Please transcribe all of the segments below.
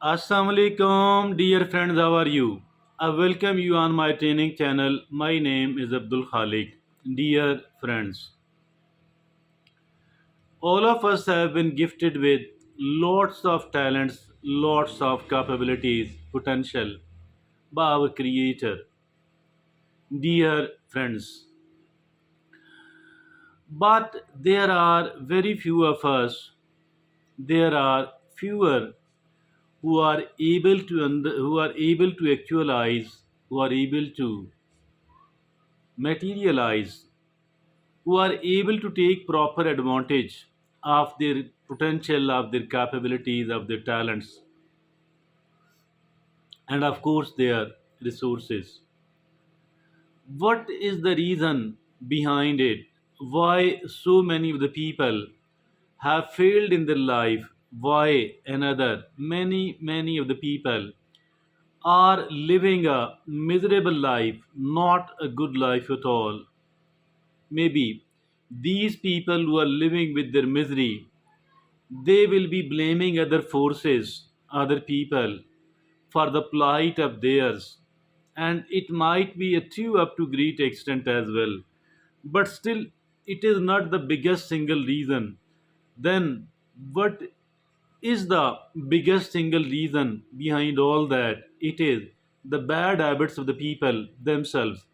Assalamu alaikum, dear friends. How are you? I welcome you on my training channel. My name is Abdul Khalik. Dear friends, all of us have been gifted with lots of talents, lots of capabilities, potential by our Creator. Dear friends, but there are very few of us. There are fewer who are able to who are able to actualize, who are able to materialize, who are able to take proper advantage of their potential, of their capabilities, of their talents, and of course their resources. What is the reason behind it? Why so many of the people have failed in their life? Why many of the people are living a miserable life, not a good life at all? Maybe these people who are living with their misery, they will be blaming other forces, other people, for the plight of theirs. And it might be a true up to great extent as well. But still, it is not the biggest single reason. Then, what is the biggest single reason behind all that? It is the bad habits of the people themselves.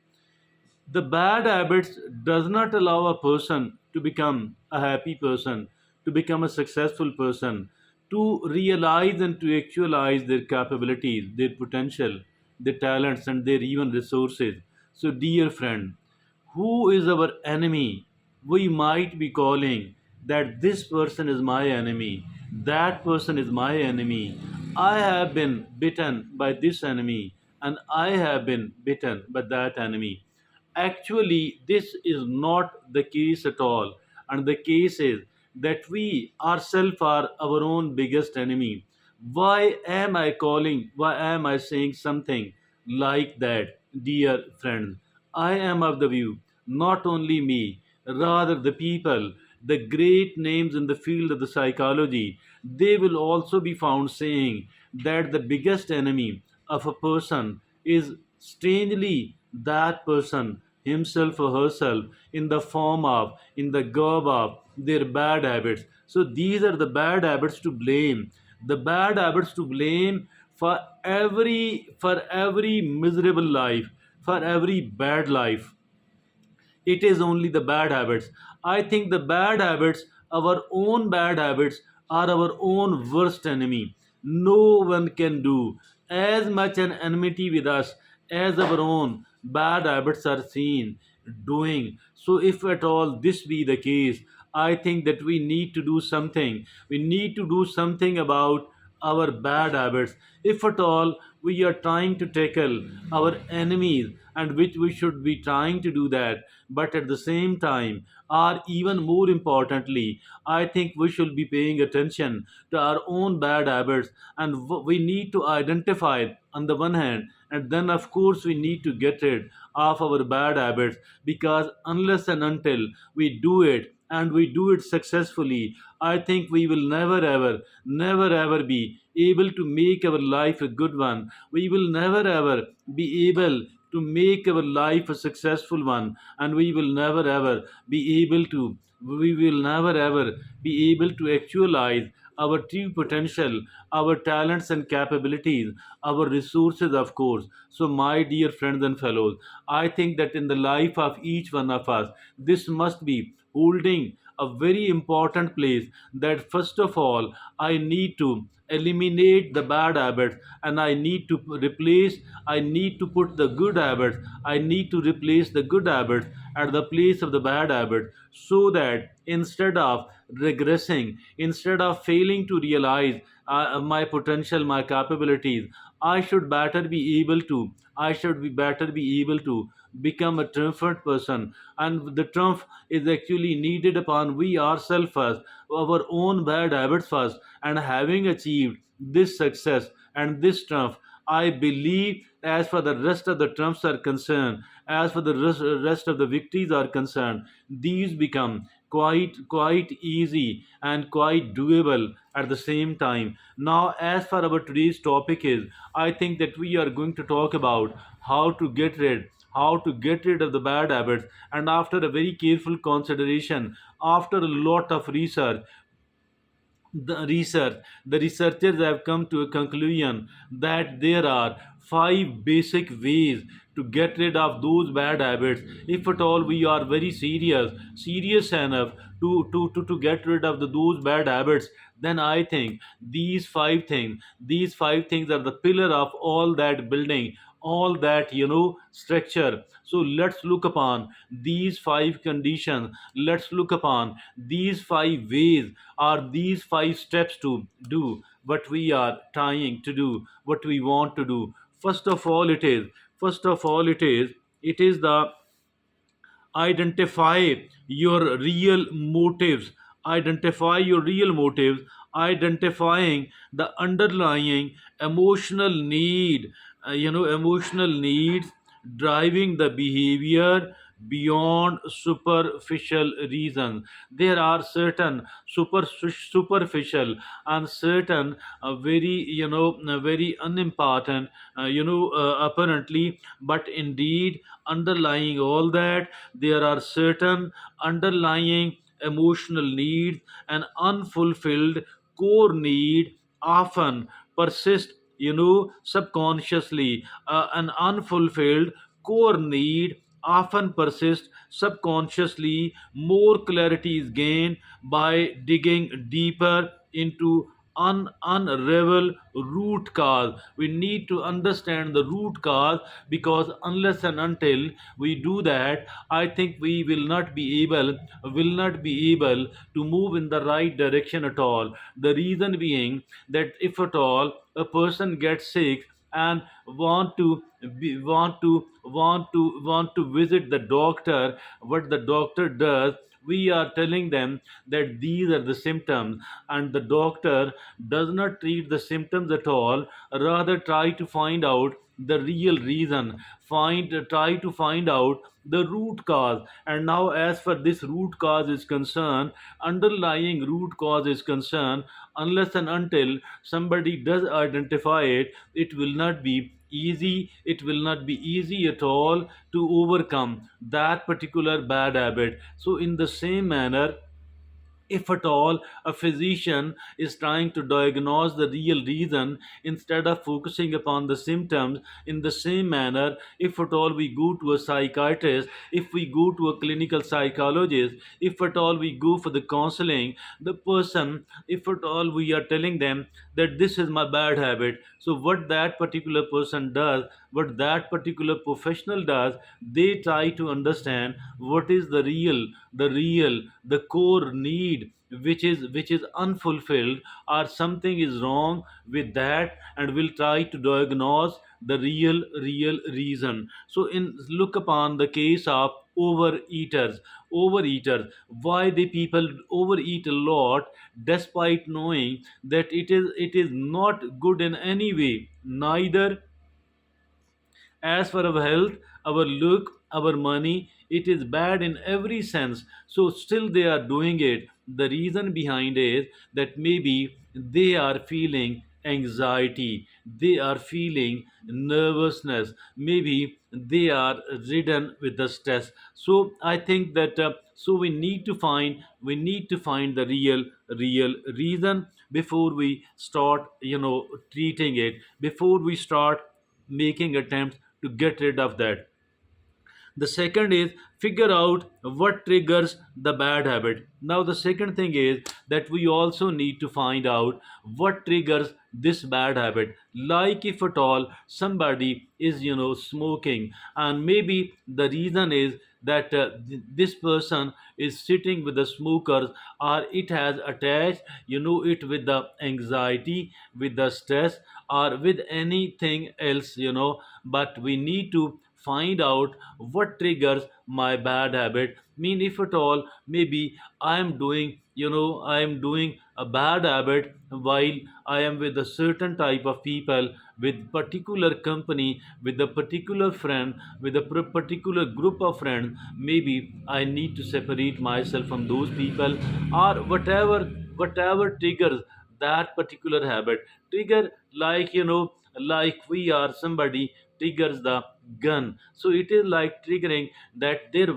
The bad habits does not allow a person to become a happy person, to become a successful person, to realize and to actualize their capabilities, their potential, their talents, and their even resources. So, dear friend, who is our enemy? We might be calling that this person is my enemy, that person is my enemy. I have been bitten by this enemy, and I have been bitten by that enemy. Actually, this is not the case at all. And the case is that we ourselves are our own biggest enemy. Why am I saying something like that, dear friends? I am of the view, not only me, rather the people, the great names in the field of the psychology, they will also be found saying that the biggest enemy of a person is strangely that person himself or herself in the form of, in the garb of their bad habits. So these are the bad habits to blame. The bad habits to blame for every miserable life, for every bad life. It is only the bad habits. I think the bad habits, our own bad habits, are our own worst enemy. No one can do as much an enmity with us as our own bad habits are seen doing. So, if at all this be the case, I think that we need to do something. We need to do something about our bad habits. If at all we are trying to tackle our enemies, and which we should be trying to do that, but at the same time, or even more importantly, I think we should be paying attention to our own bad habits, and we need to identify it on the one hand, and then of course we need to get rid of our bad habits, because unless and until we do it, and we do it successfully, I think we will never ever be able to make our life a good one. We will never ever be able to make our life a successful one, and we will never ever be able to actualize our true potential, our talents and capabilities, our resources, of course. So, my dear friends and fellows, I think that in the life of each one of us, this must be holding a very important place, that first of all, I need to eliminate the bad habits, and I need to put the good habits, I need to replace the good habits at the place of the bad habits, so that instead of regressing, instead of failing to realize my potential, my capabilities, I should be better be able to become a triumphant person. And the triumph is actually needed upon we ourselves first, our own bad habits first. And having achieved this success and this triumph, I believe, as for the rest of the triumphs are concerned, as for the rest of the victories are concerned, these become quite easy and quite doable at the same time. Now, as for our today's topic is, I think that we are going to talk about how to get rid of the bad habits. And after a very careful consideration, after a lot of research, the researchers have come to a conclusion that there are five basic ways to get rid of those bad habits. If at all we are very serious enough to get rid of those bad habits, then I think these five things are the pillar of all that building, all that structure. So let's look upon these five conditions, let's look upon these five ways, are these five steps to do what we are trying to do, what we want to do. First of all it is the identify your real motives. Identify your real motives. Identifying the underlying emotional need, emotional needs driving the behavior beyond superficial reasons. There are certain superficial and certain very very unimportant, apparently, but indeed underlying all that, there are certain underlying emotional needs and unfulfilled core need often persist, subconsciously. An unfulfilled core need often persists subconsciously. More clarity is gained by digging deeper into unravel root cause. We need to understand the root cause, because unless and until we do that, I think we will not be able to move in the right direction at all. The reason being that if at all a person gets sick and want to visit the doctor, what the doctor does, we are telling them that these are the symptoms, and the doctor does not treat the symptoms at all, rather try to find out the real reason, try to find out the root cause. And now, as for this root cause is concerned, underlying root cause is concerned, unless and until somebody does identify it, it will not be easy, it will not be easy at all to overcome that particular bad habit. So in the same manner, if at all a physician is trying to diagnose the real reason instead of focusing upon the symptoms, in the same manner, if at all we go to a psychiatrist, if we go to a clinical psychologist, if at all we go for the counseling, the person, if at all we are telling them that this is my bad habit, so what that particular person does, what that particular professional does, they try to understand what is the core need which is unfulfilled, or something is wrong with that, and will try to diagnose the real reason. So in look upon the case of overeaters, why the people overeat a lot despite knowing that it is not good in any way, neither as for our health, our look, our money, it is bad in every sense. So still they are doing it. The reason behind is that maybe they are feeling anxiety, they are feeling nervousness, maybe they are ridden with the stress. So I think that so we need to find the real reason before we start treating it, before we start making attempts to get rid of that. The second is figure out what triggers the bad habit. Now, the second thing is that we also need to find out what triggers this bad habit. Like if at all somebody is, smoking, and maybe the reason is that this person is sitting with the smokers, or it has attached, it with the anxiety, with the stress, or with anything else, but we need to find out what triggers my bad habit. Mean, if at all, maybe I am doing, I am doing a bad habit while I am with a certain type of people, with particular company, with a particular friend, with a particular group of friends. Maybe I need to separate myself from those people, or whatever triggers that particular habit. Trigger, like, like we are somebody triggers the gun. So it is like triggering that there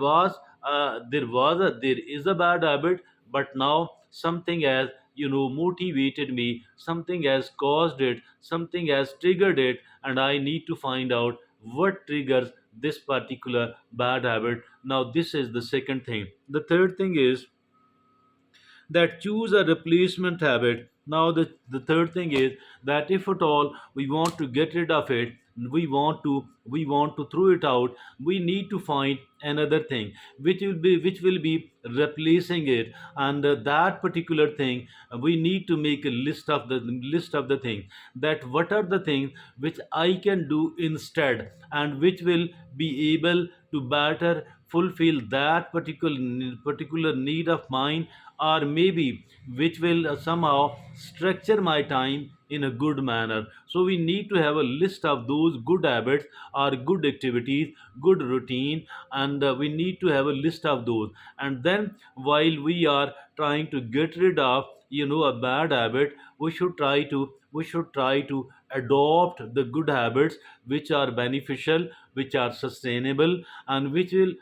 is a bad habit, but now something has, motivated me, something has caused it, something has triggered it, and I need to find out what triggers this particular bad habit. Now this is the second thing. The third thing is that choose a replacement habit. Now, the third thing is that if at all we want to get rid of it, we want to throw it out, we need to find another thing which will be replacing it. And that particular thing, we need to make a list of the things, that what are the things which I can do instead, and which will be able to better fulfill that particular need of mine, or maybe which will somehow structure my time in a good manner. So we need to have a list of those good habits or good activities, good routine, and we need to have a list of those. And then, while we are trying to get rid of, a bad habit, we should try to adopt the good habits which are beneficial, which are sustainable, and which will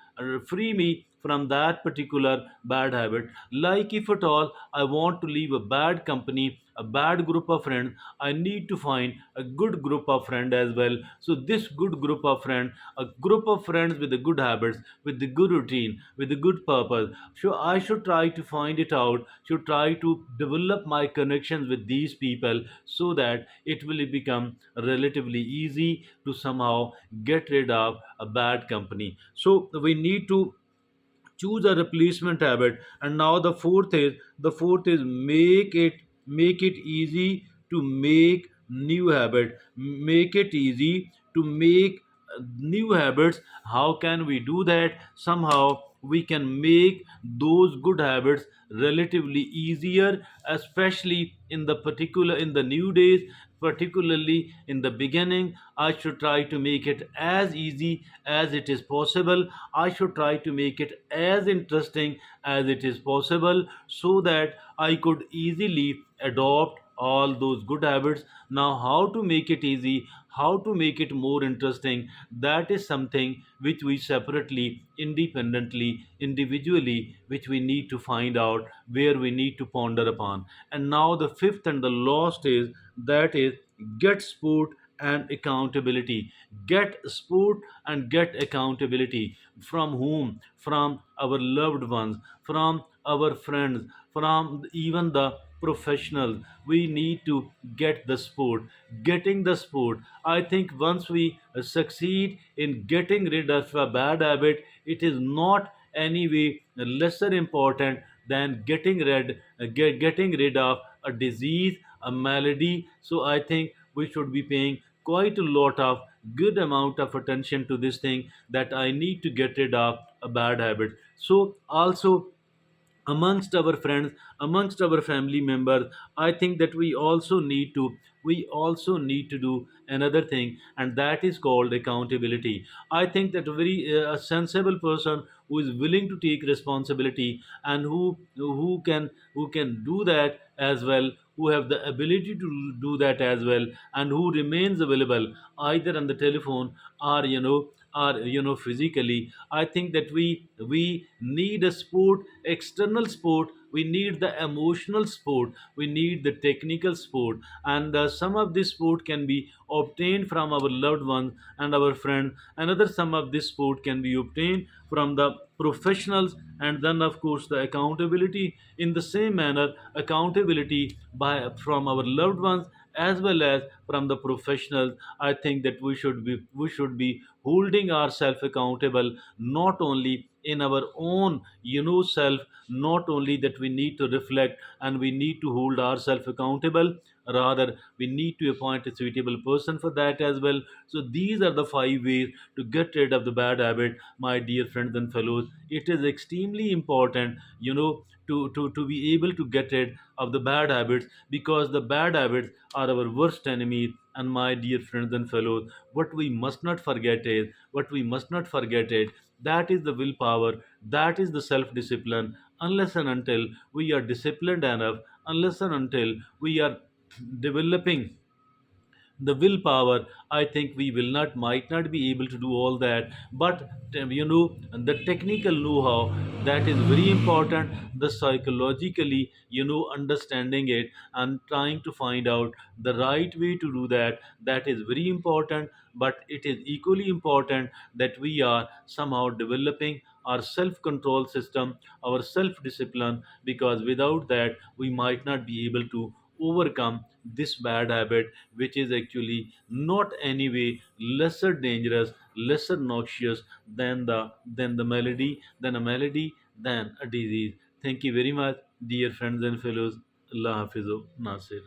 free me from that particular bad habit. Like, if at all I want to leave a bad company, a bad group of friends, I need to find a good group of friends as well. So this good group of friends, a group of friends with the good habits, with the good routine, with the good purpose, so I should try to find it out, should try to develop my connections with these people, so that it will become relatively easy to somehow get rid of a bad company. So we need to choose a replacement habit. And now the fourth is make it easy to make new habit. Make it easy to make new habits. How can we do that? Somehow we can make those good habits relatively easier, especially in the new days, particularly in the beginning. I should try to make it as easy as it is possible. I should try to make it as interesting as it is possible, so that I could easily adopt all those good habits. Now, how to make it easy, how to make it more interesting, that is something which we separately, independently, individually, which we need to find out, where we need to ponder upon. And now, the fifth and the last is that is get support and accountability. Get support and get accountability. From whom? From our loved ones, from our friends, from even the professionals. We need to get the support. Getting the support, I think, once we succeed in getting rid of a bad habit, it is not any way lesser important than getting rid of a disease, a malady. So I think we should be paying quite a lot of good amount of attention to this thing, that I need to get rid of a bad habit. So also, amongst our friends, amongst our family members, I think that we also need to do another thing, and that is called accountability. I think that a sensible person who is willing to take responsibility, and who can do that as well, who have the ability to do that as well, and who remains available either on the telephone, or physically. I think that we need a sport, external sport. We need the emotional sport, we need the technical sport. And some of this sport can be obtained from our loved ones and our friends. Another, some of this sport can be obtained from the professionals. And then, of course, the accountability, in the same manner, accountability from our loved ones as well as from the professionals. I think that we should be holding ourselves accountable, not only in our own self, not only that we need to reflect and we need to hold ourselves accountable, Rather, we need to appoint a suitable person for that as well. So these are the five ways to get rid of the bad habit, my dear friends and fellows. It is extremely important, to be able to get rid of the bad habits, because the bad habits are our worst enemies. And my dear friends and fellows, what we must not forget is that is the willpower, that is the self discipline. Unless and until we are disciplined enough, unless and until we are developing the willpower, I think we will not might not be able to do all that. But the technical know-how, that is very important. The psychologically, understanding it and trying to find out the right way to do that, that is very important. But it is equally important that we are somehow developing our self control system, our self discipline, because without that we might not be able to overcome this bad habit, which is actually not anyway lesser dangerous, lesser noxious than a melody, than a disease. Thank you very much, dear friends and fellows. Allah Hafizo Nasir.